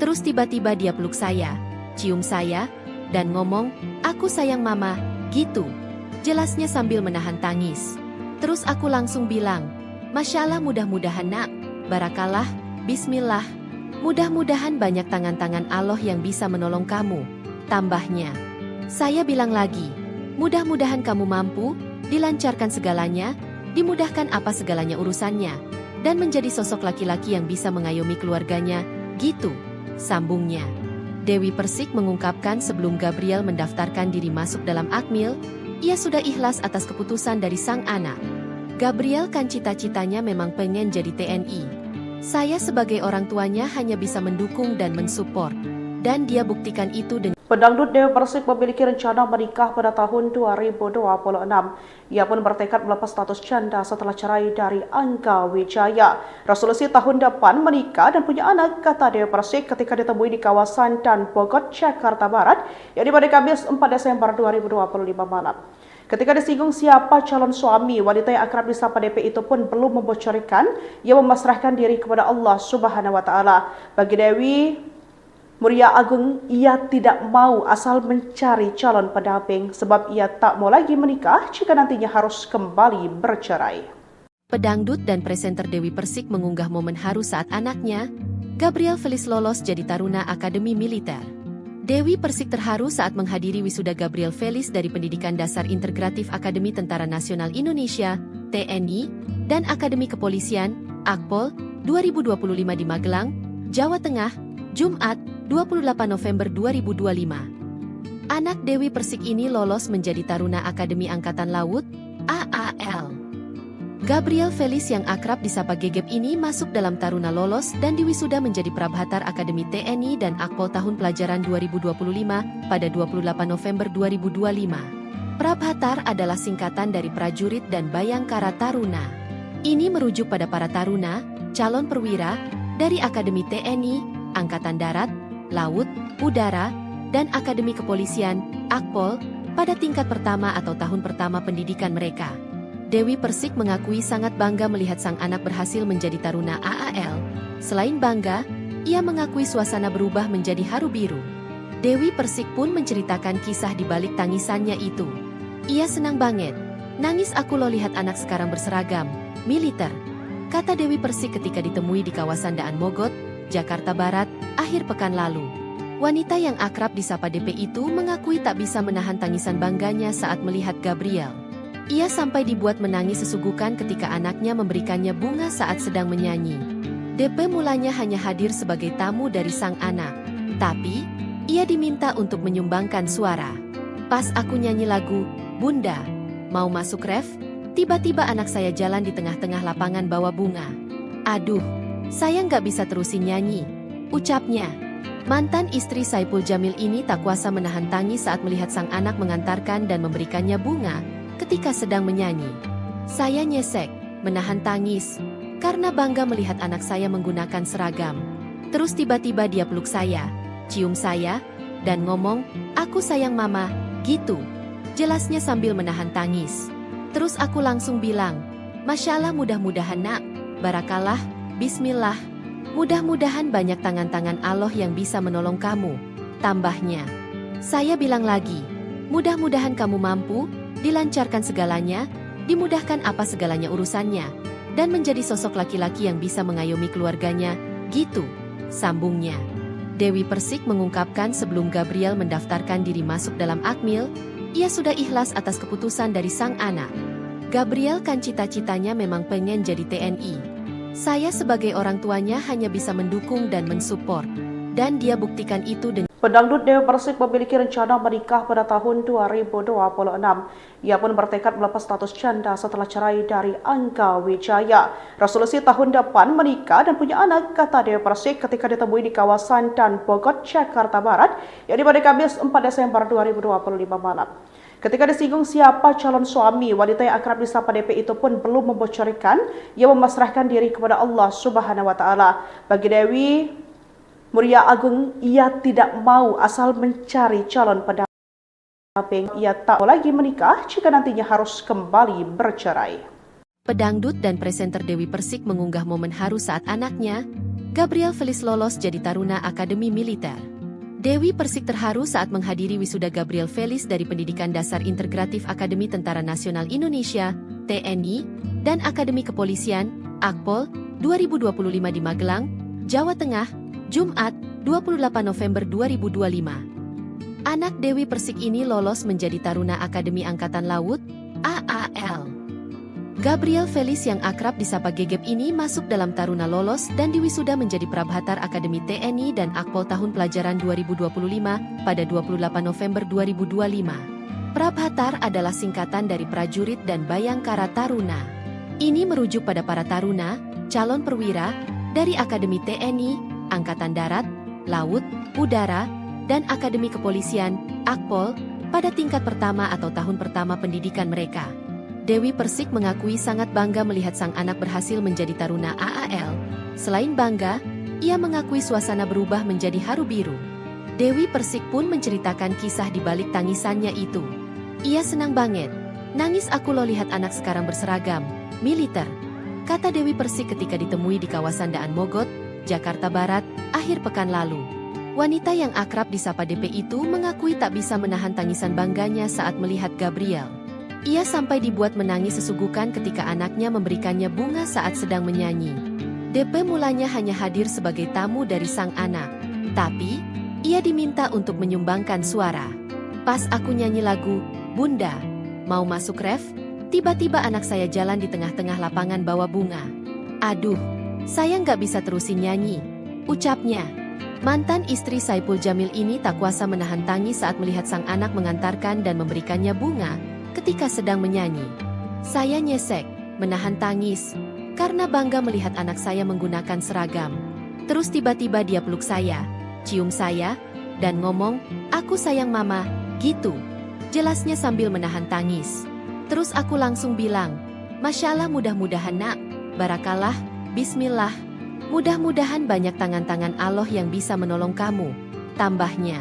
Terus tiba-tiba dia peluk saya, cium saya, dan ngomong, "Aku sayang mama," gitu. Jelasnya sambil menahan tangis. Terus aku langsung bilang, "Masya Allah, mudah-mudahan nak, barakallah, bismillah. Mudah-mudahan banyak tangan-tangan Allah yang bisa menolong kamu," tambahnya. Saya bilang lagi, "Mudah-mudahan kamu mampu, dilancarkan segalanya, dimudahkan apa segalanya urusannya, dan menjadi sosok laki-laki yang bisa mengayomi keluarganya," gitu, sambungnya. Dewi Persik mengungkapkan sebelum Gabriel mendaftarkan diri masuk dalam Akmil, ia sudah ikhlas atas keputusan dari sang anak. Gabriel kan cita-citanya memang pengen jadi TNI. Saya sebagai orang tuanya hanya bisa mendukung dan mensupport, dan dia buktikan itu dengan Pedangdut Dewi Persik memiliki rencana menikah pada tahun 2026. Ia pun bertekad melepas status janda setelah cerai dari Angga Wijaya. Resolusi tahun depan menikah dan punya anak, kata Dewi Persik ketika ditemui di kawasan Dan Bogor, Jakarta Barat, yakni pada Kamis 4 Desember 2025 malam. Ketika disinggung siapa calon suami, wanita yang akrab disapa DP itu pun belum membocorkan, ia memasrahkan diri kepada Allah Subhanahu wa Ta'ala. Bagi Dewi Muria Agung, ia tidak mau asal mencari calon pendamping sebab ia tak mau lagi menikah jika nantinya harus kembali bercerai. Pedangdut dan presenter Dewi Persik mengunggah momen haru saat anaknya, Gabriel Felis lolos jadi Taruna Akademi Militer. Dewi Persik terharu saat menghadiri wisuda Gabriel Felis dari Pendidikan Dasar Integratif Akademi Tentara Nasional Indonesia, TNI, dan Akademi Kepolisian, Akpol, 2025 di Magelang, Jawa Tengah, Jumat, 28 November 2025. Anak Dewi Persik ini lolos menjadi Taruna Akademi Angkatan Laut, AAL. Gabriel Felis yang akrab disapa Gegep ini masuk dalam Taruna lolos dan diwisuda menjadi Prabhatar Akademi TNI dan Akpol tahun pelajaran 2025 pada 28 November 2025. Prabhatar adalah singkatan dari Prajurit dan Bayangkara Taruna. Ini merujuk pada para taruna, calon perwira, dari Akademi TNI, Angkatan Darat, Laut, Udara, dan Akademi Kepolisian, Akpol, pada tingkat pertama atau tahun pertama pendidikan mereka. Dewi Persik mengakui sangat bangga melihat sang anak berhasil menjadi Taruna AAL. Selain bangga, ia mengakui suasana berubah menjadi haru biru. Dewi Persik pun menceritakan kisah di balik tangisannya itu. "Ia senang banget. Nangis aku lo lihat anak sekarang berseragam militer," kata Dewi Persik ketika ditemui di kawasan Daan Mogot, Jakarta Barat, akhir pekan lalu. Wanita yang akrab disapa DP itu mengakui tak bisa menahan tangisan bangganya saat melihat Gabriel. Ia sampai dibuat menangis sesugukan ketika anaknya memberikannya bunga saat sedang menyanyi. DP mulanya hanya hadir sebagai tamu dari sang anak, tapi ia diminta untuk menyumbangkan suara. Pas aku nyanyi lagu, "Bunda, mau masuk ref?" tiba-tiba anak saya jalan di tengah-tengah lapangan bawa bunga. "Aduh, saya nggak bisa terusin nyanyi," ucapnya. Mantan istri Saipul Jamil ini tak kuasa menahan tangis saat melihat sang anak mengantarkan dan memberikannya bunga ketika sedang menyanyi. Saya nyesek, menahan tangis, karena bangga melihat anak saya menggunakan seragam. Terus tiba-tiba dia peluk saya, cium saya, dan ngomong, "Aku sayang mama," gitu. Jelasnya sambil menahan tangis. Terus aku langsung bilang, "Masya Allah, mudah-mudahan nak, barakallah, bismillah. Mudah-mudahan banyak tangan-tangan Allah yang bisa menolong kamu," tambahnya. Saya bilang lagi, "Mudah-mudahan kamu mampu, dilancarkan segalanya, dimudahkan apa segalanya urusannya, dan menjadi sosok laki-laki yang bisa mengayomi keluarganya," gitu, sambungnya. Dewi Persik mengungkapkan sebelum Gabriel mendaftarkan diri masuk dalam Akmil, ia sudah ikhlas atas keputusan dari sang anak. Gabriel kan cita-citanya memang pengen jadi TNI. Saya sebagai orang tuanya hanya bisa mendukung dan mensupport, dan dia buktikan itu dengan Pedangdut Dewi Persik memiliki rencana menikah pada tahun 2026. Ia pun bertekad melepas status janda setelah cerai dari Angga Wijaya. Resolusi tahun depan menikah dan punya anak, kata Dewi Persik ketika ditemui di kawasan Dan Bogor, Jakarta Barat, yakni pada Kamis 4 Desember 2025 malam. Ketika disinggung siapa calon suami, wanita yang akrab disapa DP itu pun belum membocorkan, ia memasrahkan diri kepada Allah Subhanahu wa Ta'ala. Bagi Dewi Muria Agung, ia tidak mau asal mencari calon pendamping. Ia tak mau lagi menikah jika nantinya harus kembali bercerai. Pedangdut dan presenter Dewi Persik mengunggah momen haru saat anaknya, Gabriel Felis lolos jadi taruna Akademi Militer. Dewi Persik terharu saat menghadiri wisuda Gabriel Felis dari Pendidikan Dasar Integratif Akademi Tentara Nasional Indonesia, TNI, dan Akademi Kepolisian, Akpol, 2025 di Magelang, Jawa Tengah, Jumat, 28 November 2025. Anak Dewi Persik ini lolos menjadi taruna Akademi Angkatan Laut, AAL. Gabriel Felis yang akrab disapa Gegep ini masuk dalam taruna lolos dan diwisuda menjadi Prabhatar Akademi TNI dan Akpol tahun pelajaran 2025 pada 28 November 2025. Prabhatar adalah singkatan dari prajurit dan Bayangkara Taruna. Ini merujuk pada para taruna, calon perwira, dari Akademi TNI, Angkatan Darat, Laut, Udara, dan Akademi Kepolisian, Akpol, pada tingkat pertama atau tahun pertama pendidikan mereka. Dewi Persik mengakui sangat bangga melihat sang anak berhasil menjadi taruna AAL. Selain bangga, ia mengakui suasana berubah menjadi haru biru. Dewi Persik pun menceritakan kisah di balik tangisannya itu. Ia senang banget. Nangis aku lo lihat anak sekarang berseragam militer, kata Dewi Persik ketika ditemui di kawasan Daan Mogot, Jakarta Barat, akhir pekan lalu. Wanita yang akrab disapa DP itu mengakui tak bisa menahan tangisan bangganya saat melihat Gabriel. Ia sampai dibuat menangis sesugukan ketika anaknya memberikannya bunga saat sedang menyanyi. DP mulanya hanya hadir sebagai tamu dari sang anak, tapi ia diminta untuk menyumbangkan suara. Pas aku nyanyi lagu, Bunda, mau masuk ref, tiba-tiba anak saya jalan di tengah-tengah lapangan bawa bunga. Aduh, saya nggak bisa terusin nyanyi, ucapnya. Mantan istri Saipul Jamil ini tak kuasa menahan tangis saat melihat sang anak mengantarkan dan memberikannya bunga ketika sedang menyanyi. Saya nyesek, menahan tangis, karena bangga melihat anak saya menggunakan seragam. Terus tiba-tiba dia peluk saya, cium saya, dan ngomong, aku sayang mama, gitu. Jelasnya sambil menahan tangis. Terus aku langsung bilang, Masya Allah mudah-mudahan nak, barakallah, bismillah. Mudah-mudahan banyak tangan-tangan Allah yang bisa menolong kamu, tambahnya.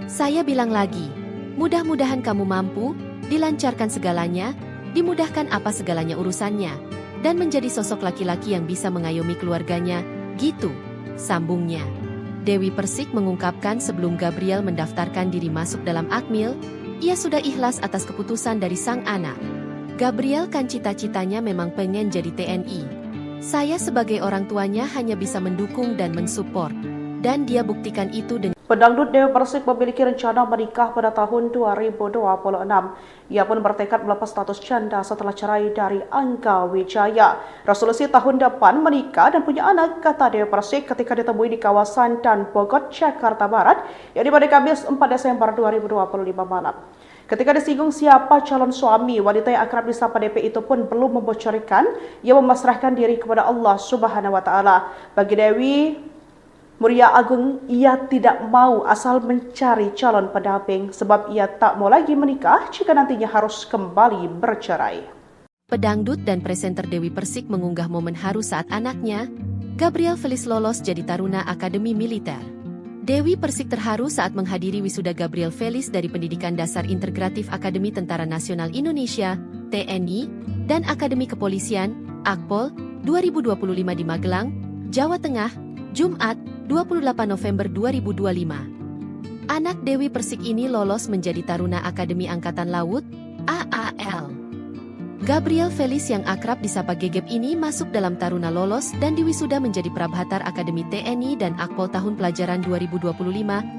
Saya bilang lagi, mudah-mudahan kamu mampu, dilancarkan segalanya, dimudahkan apa segalanya urusannya, dan menjadi sosok laki-laki yang bisa mengayomi keluarganya, gitu, sambungnya. Dewi Persik mengungkapkan sebelum Gabriel mendaftarkan diri masuk dalam Akmil, ia sudah ikhlas atas keputusan dari sang anak. Gabriel kan cita-citanya memang pengen jadi TNI. Saya sebagai orang tuanya hanya bisa mendukung dan mensupport, dan dia buktikan itu dengan Pedangdut Dewi Persik memiliki rencana menikah pada tahun 2026. Ia pun bertekad melepas status janda setelah cerai dari Angga Wijaya. Resolusi tahun depan menikah dan punya anak, kata Dewi Persik ketika ditemui di kawasan Dan Bogor, Jakarta Barat, yakni pada Kamis 4 Desember 2025 malam. Ketika disinggung siapa calon suami, wanita yang akrab disapa DP itu pun belum membocorkan, ia memasrahkan diri kepada Allah Subhanahu wa Ta'ala. Bagi Dewi Muria Agung, ia tidak mau asal mencari calon pendamping sebab ia tak mau lagi menikah jika nantinya harus kembali bercerai. Pedangdut dan presenter Dewi Persik mengunggah momen haru saat anaknya, Gabriel Felis lolos jadi taruna Akademi Militer. Dewi Persik terharu saat menghadiri wisuda Gabriel Felis dari Pendidikan Dasar Integratif Akademi Tentara Nasional Indonesia, TNI, dan Akademi Kepolisian, Akpol, 2025 di Magelang, Jawa Tengah, Jumat, 28 November 2025. Anak Dewi Persik ini lolos menjadi taruna Akademi Angkatan Laut, AAL. Gabriel Felis yang akrab disapa Gegep ini masuk dalam taruna lolos dan diwisuda menjadi Prabhatar Akademi TNI dan Akpol tahun pelajaran 2025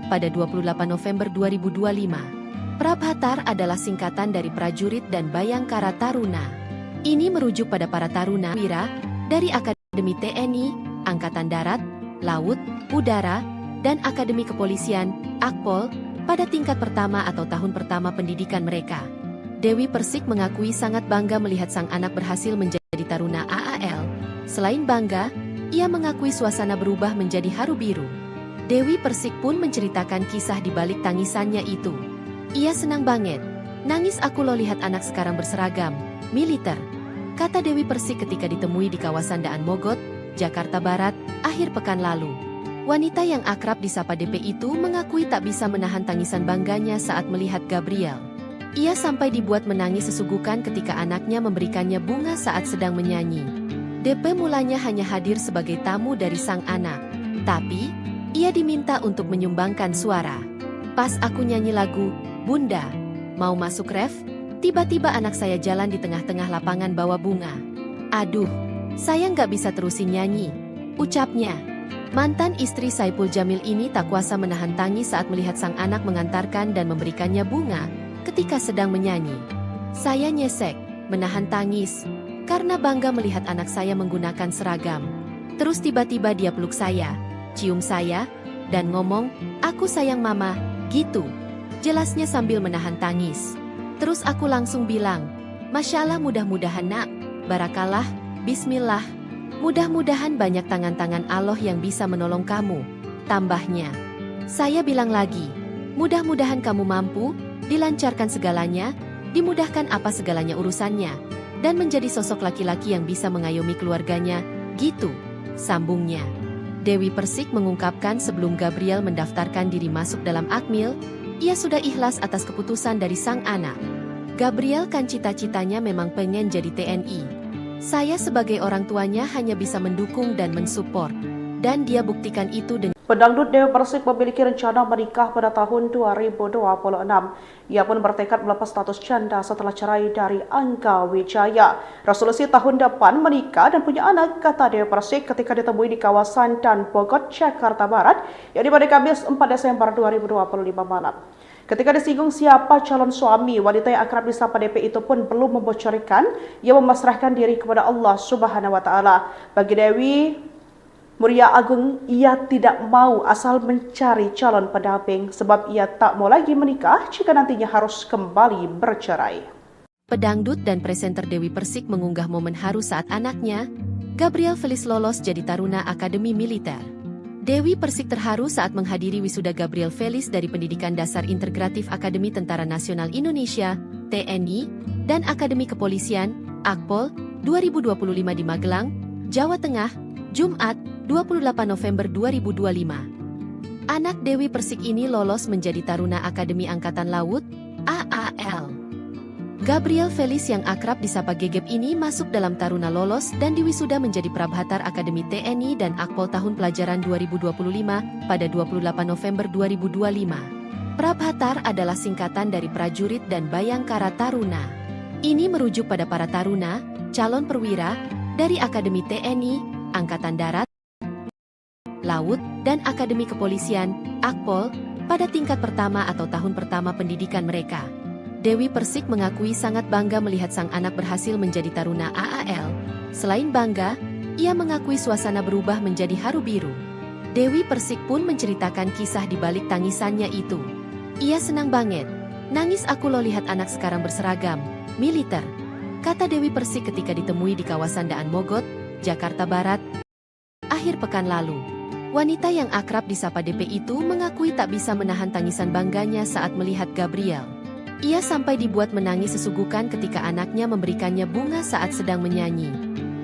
pada 28 November 2025. Prabhatar adalah singkatan dari prajurit dan Bayangkara Taruna. Ini merujuk pada para taruna wira dari Akademi TNI, Angkatan Darat, Laut, Udara, dan Akademi Kepolisian, Akpol, pada tingkat pertama atau tahun pertama pendidikan mereka. Dewi Persik mengakui sangat bangga melihat sang anak berhasil menjadi taruna AAL. Selain bangga, ia mengakui suasana berubah menjadi haru biru. Dewi Persik pun menceritakan kisah di balik tangisannya itu. Ia senang banget. Nangis aku lo lihat anak sekarang berseragam militer, kata Dewi Persik ketika ditemui di kawasan Daan Mogot, Jakarta Barat, akhir pekan lalu. Wanita yang akrab disapa DP itu mengakui tak bisa menahan tangisan bangganya saat melihat Gabriel. Ia sampai dibuat menangis sesugukan ketika anaknya memberikannya bunga saat sedang menyanyi. DP mulanya hanya hadir sebagai tamu dari sang anak, tapi ia diminta untuk menyumbangkan suara. Pas aku nyanyi lagu, Bunda, mau masuk ref? Tiba-tiba anak saya jalan di tengah-tengah lapangan bawa bunga. Aduh, saya nggak bisa terusin nyanyi, ucapnya. Mantan istri Saipul Jamil ini tak kuasa menahan tangis saat melihat sang anak mengantarkan dan memberikannya bunga ketika sedang menyanyi. Saya nyesek, menahan tangis, karena bangga melihat anak saya menggunakan seragam. Terus tiba-tiba dia peluk saya, cium saya, dan ngomong, aku sayang mama, gitu. Jelasnya sambil menahan tangis. Terus aku langsung bilang, Masya Allah mudah-mudahan nak, barakallah, bismillah. Mudah-mudahan banyak tangan-tangan Allah yang bisa menolong kamu, tambahnya. Saya bilang lagi, mudah-mudahan kamu mampu, dilancarkan segalanya, dimudahkan apa segalanya urusannya, dan menjadi sosok laki-laki yang bisa mengayomi keluarganya, gitu, sambungnya. Dewi Persik mengungkapkan sebelum Gabriel mendaftarkan diri masuk dalam Akmil, ia sudah ikhlas atas keputusan dari sang anak. Gabriel kan cita-citanya memang pengen jadi TNI. Saya sebagai orang tuanya hanya bisa mendukung dan mensupport, dan dia buktikan itu dengan Pedangdut Dewi Persik memiliki rencana menikah pada tahun 2026. Ia pun bertekad melepas status janda setelah cerai dari Angga Wijaya. Resolusi tahun depan menikah dan punya anak, kata Dewi Persik ketika ditemui di kawasan Daan Mogot, Jakarta Barat, yakni pada Kamis 4 Desember 2025 malam. Ketika disinggung siapa calon suami, wanita yang akrab disapa DP itu pun belum membocorkan, ia memasrahkan diri kepada Allah Subhanahu wa Ta'ala. Bagi Dewi Muria Agung, ia tidak mau asal mencari calon pendamping sebab ia tak mau lagi menikah jika nantinya harus kembali bercerai. Pedangdut dan presenter Dewi Persik mengunggah momen haru saat anaknya, Gabriel Felis lolos jadi taruna Akademi Militer. Dewi Persik terharu saat menghadiri wisuda Gabriel Felis dari Pendidikan Dasar Integratif Akademi Tentara Nasional Indonesia, TNI, dan Akademi Kepolisian, Akpol, 2025 di Magelang, Jawa Tengah, Jumat, 28 November 2025. Anak Dewi Persik ini lolos menjadi taruna Akademi Angkatan Laut, AAL. Gabriel Felis yang akrab disapa Gegep ini masuk dalam taruna lolos dan diwisuda menjadi Prabhatar Akademi TNI dan Akpol tahun pelajaran 2025 pada 28 November 2025. Prabhatar adalah singkatan dari prajurit dan Bayangkara Taruna. Ini merujuk pada para taruna, calon perwira, dari Akademi TNI, Angkatan Darat, Laut, dan Akademi Kepolisian, Akpol, pada tingkat pertama atau tahun pertama pendidikan mereka. Dewi Persik mengakui sangat bangga melihat sang anak berhasil menjadi taruna AAL. Selain bangga, ia mengakui suasana berubah menjadi haru biru. Dewi Persik pun menceritakan kisah di balik tangisannya itu. Ia senang banget. Nangis aku lo lihat anak sekarang berseragam militer, kata Dewi Persik ketika ditemui di kawasan Daan Mogot, Jakarta Barat, akhir pekan lalu. Wanita yang akrab disapa DP itu mengakui tak bisa menahan tangisan bangganya saat melihat Gabriel. Ia sampai dibuat menangis sesugukan ketika anaknya memberikannya bunga saat sedang menyanyi.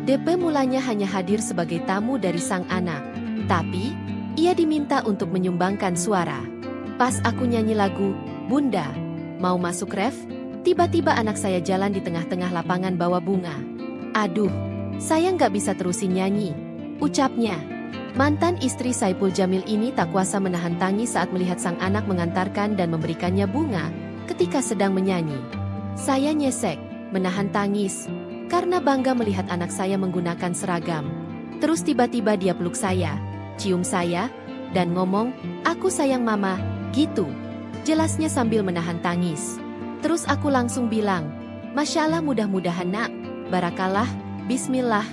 DP mulanya hanya hadir sebagai tamu dari sang anak, tapi ia diminta untuk menyumbangkan suara. Pas aku nyanyi lagu, Bunda, mau masuk ref? Tiba-tiba anak saya jalan di tengah-tengah lapangan bawa bunga. Aduh, saya nggak bisa terusin nyanyi, ucapnya. Mantan istri Saipul Jamil ini tak kuasa menahan tangis saat melihat sang anak mengantarkan dan memberikannya bunga ketika sedang menyanyi. Saya nyesek, menahan tangis, karena bangga melihat anak saya menggunakan seragam. Terus tiba-tiba dia peluk saya, cium saya, dan ngomong, aku sayang mama, gitu. Jelasnya sambil menahan tangis. Terus aku langsung bilang, Masya Allah mudah-mudahan nak, barakallah, bismillah.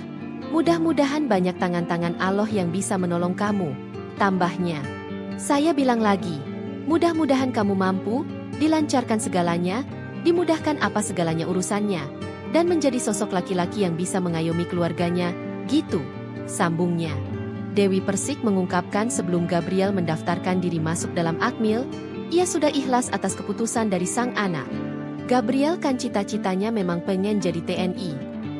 Mudah-mudahan banyak tangan-tangan Allah yang bisa menolong kamu, tambahnya. Saya bilang lagi, mudah-mudahan kamu mampu, dilancarkan segalanya, dimudahkan apa segalanya urusannya, dan menjadi sosok laki-laki yang bisa mengayomi keluarganya, gitu, sambungnya. Dewi Persik mengungkapkan sebelum Gabriel mendaftarkan diri masuk dalam Akmil, ia sudah ikhlas atas keputusan dari sang anak. Gabriel kan cita-citanya memang pengen jadi TNI.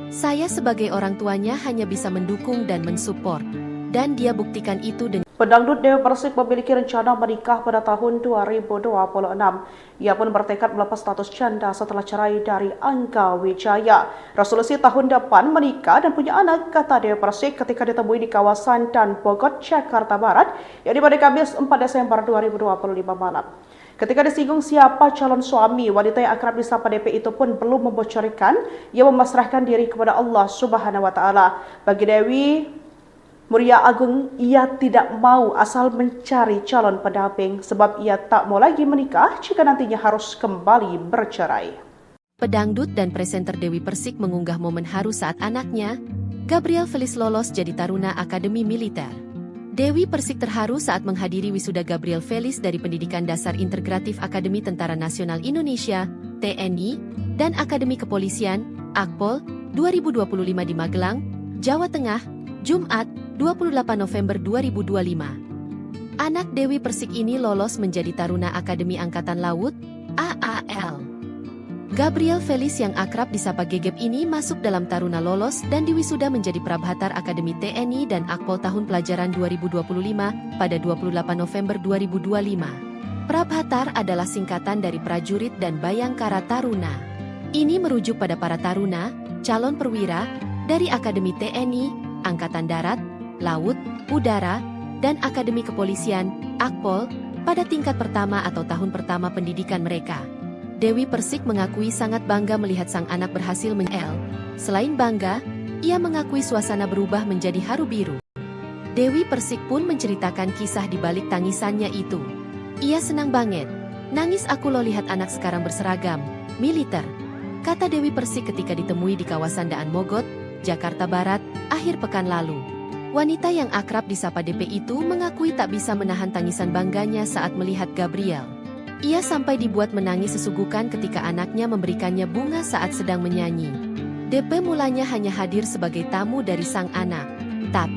Saya sebagai orang tuanya hanya bisa mendukung dan mensupport, dan dia buktikan itu dengan Pedangdut Dewi Persik memiliki rencana menikah pada tahun 2026. Ia pun bertekad melepas status janda setelah cerai dari Angga Wijaya. Resolusi tahun depan menikah dan punya anak, kata Dewi Persik ketika ditemui di kawasan Dan Bogor, Jakarta Barat, yakni pada Kamis 4 Desember 2025 malam. Ketika disinggung siapa calon suami, wanita yang akrab disapa DP itu pun belum membocorkan, ia memasrahkan diri kepada Allah Subhanahu wa Ta'ala. Bagi Dewi Muria Agung, ia tidak mau asal mencari calon pendamping sebab ia tak mau lagi menikah jika nantinya harus kembali bercerai. Pedangdut dan presenter Dewi Persik mengunggah momen haru saat anaknya, Gabriel Felis lolos jadi taruna Akademi Militer. Dewi Persik terharu saat menghadiri wisuda Gabriel Felis dari Pendidikan Dasar Integratif Akademi Tentara Nasional Indonesia, TNI, dan Akademi Kepolisian, Akpol, 2025 di Magelang, Jawa Tengah, Jumat, 28 November 2025. Anak Dewi Persik ini lolos menjadi Taruna Akademi Angkatan Laut, AAL. Gabriel Felis yang akrab disapa Gegep ini masuk dalam taruna lolos dan diwisuda menjadi Prabhatar Akademi TNI dan Akpol tahun pelajaran 2025 pada 28 November 2025. Prabhatar adalah singkatan dari prajurit dan Bayangkara Taruna. Ini merujuk pada para taruna, calon perwira, dari Akademi TNI, Angkatan Darat, Laut, Udara, dan Akademi Kepolisian, Akpol, pada tingkat pertama atau tahun pertama pendidikan mereka. Dewi Persik mengakui sangat bangga melihat sang anak berhasil men-L. Selain bangga, ia mengakui suasana berubah menjadi haru biru. Dewi Persik pun menceritakan kisah di balik tangisannya itu. Ia senang banget. Nangis aku lo lihat anak sekarang berseragam, militer, kata Dewi Persik ketika ditemui di kawasan Daan Mogot, Jakarta Barat, akhir pekan lalu. Wanita yang akrab disapa DP itu mengakui tak bisa menahan tangisan bangganya saat melihat Gabriel. Ia sampai dibuat menangis sesugukan ketika anaknya memberikannya bunga saat sedang menyanyi. DP mulanya hanya hadir sebagai tamu dari sang anak, tapi